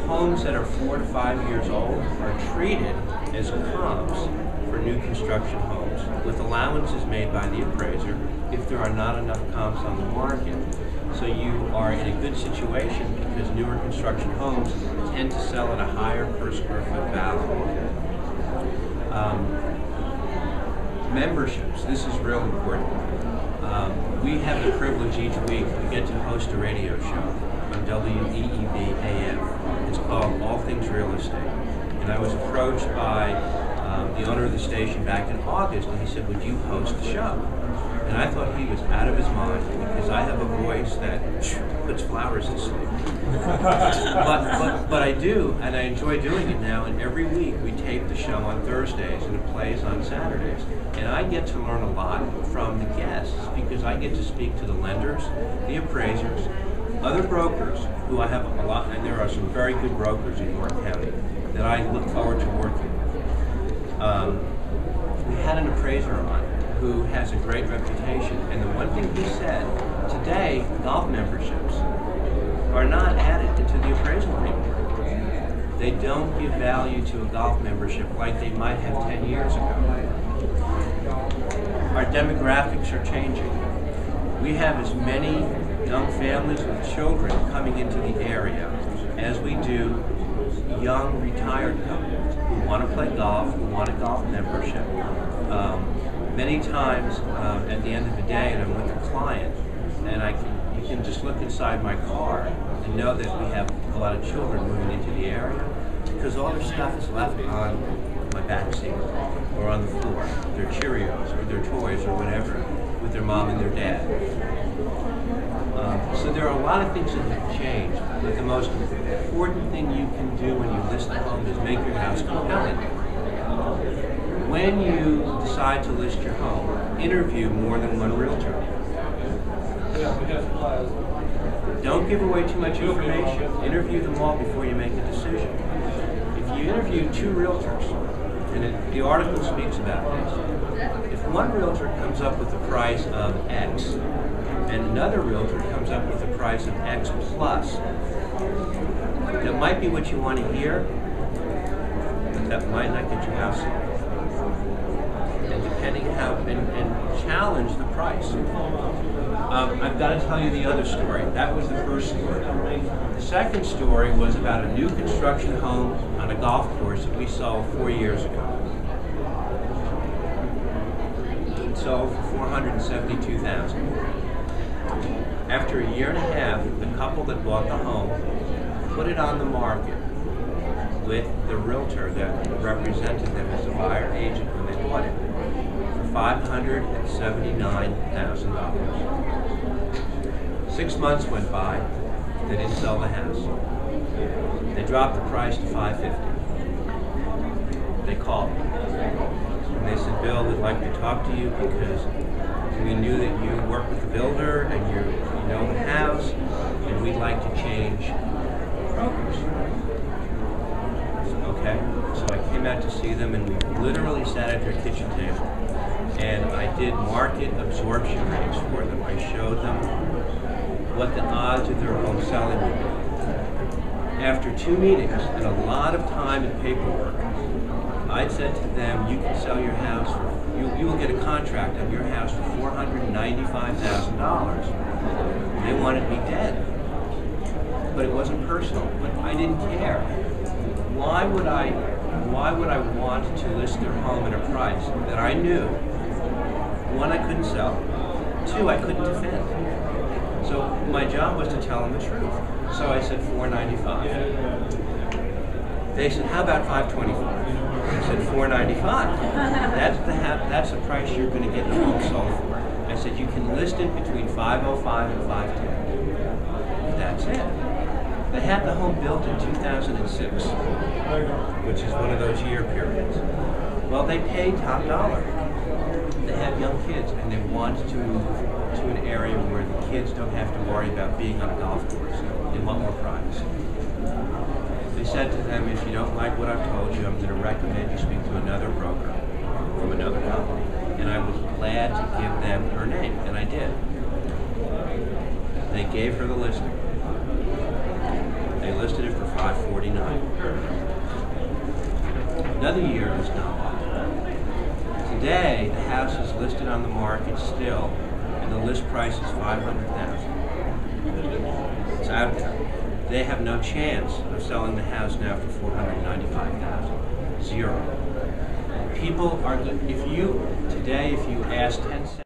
Homes that are 4 to 5 years old are treated as comps for new construction homes, with allowances made by the appraiser if there are not enough comps on the market. So you are in a good situation because newer construction homes tend to sell at a higher per square foot value. Memberships, this is real important. We have the privilege each week to get to host a radio show on WEEB AM. It's called All Things Real Estate. And I was approached by the owner of the station back in August, and he said, would you host the show? And I thought he was out of his mind because I have a voice that puts flowers in sleep. but I do, and I enjoy doing it now, and every week we tape the show on Thursdays and it plays on Saturdays. And I get to learn a lot from the guests because I get to speak to the lenders, the appraisers, other brokers who I have a lot, and there are some very good brokers in York County that I look forward to working with. We had an appraiser on who has a great reputation, and the one thing he said, today golf memberships are not added into the appraisal anymore. They don't give value to a golf membership like they might have 10 years ago. Our demographics are changing. We have as many young families with children coming into the area as we do young retired couples who want to play golf, who want a golf membership. Many times at the end of the day, and I'm with a client, and you can just look inside my car and know that we have a lot of children moving into the area because all their stuff is left on my back seat or on the floor, their Cheerios or their toys or whatever, with their mom and their dad. So there are a lot of things that have changed, but the most important thing you can do when you list a home is make your house compelling. When you decide to list your home, interview more than one realtor. Don't give away too much information. Interview them all before you make a decision. If you interview 2 realtors, and the article speaks about this, if one realtor comes up with a price of X, and another realtor comes up with a price of X plus, that might be what you want to hear, but that might not get your house sold. And depending how, and challenge the price. I've got to tell you the other story. That was the first story. The second story was about a new construction home on a golf course that we sold 4 years ago. It sold for $472,000. After a year and a half, the couple that bought the home put it on the market with the realtor that represented them as a buyer agent when they bought it for $579,000. 6 months went by, they didn't sell the house. They dropped the price to $550,000. They called me and they said, Bill, we'd like to talk to you because we knew that you work with the builder and you know the house, and we'd like to change brokers. Okay, so I came out to see them, and we literally sat at their kitchen table, and I did market absorption rates for them. I showed them what the odds of their home selling would be. After 2 meetings and a lot of time and paperwork, I said to them, you can sell your house for, you will get a contract on your house for $495,000. They wanted me dead. But it wasn't personal. But I didn't care. Why would I want to list their home at a price that I knew, 1, I couldn't sell, 2, I couldn't defend. So my job was to tell them the truth. So I said $495,000. They said, how about $525,000? I said $495,000. That's the price you're going to get the home sold for. I said you can list it between $505,000 and $510,000. That's it. They had the home built in 2006, which is one of those year periods. Well, they paid top dollar. They have young kids, and they want to move to an area where the kids don't have to worry about being on a golf course. They want more privacy. They said to them, if you don't like what I've told you, I'm going to recommend you speak to another broker from another company. And I was glad to give them her name, and I did. They gave her the listing. They listed it for $549. Another year has gone by. Today, the house is listed on the market still, and the list price is $500,000. It's out there. They have no chance of selling the house now for $495,000. Zero. People are, if you ask 10 cents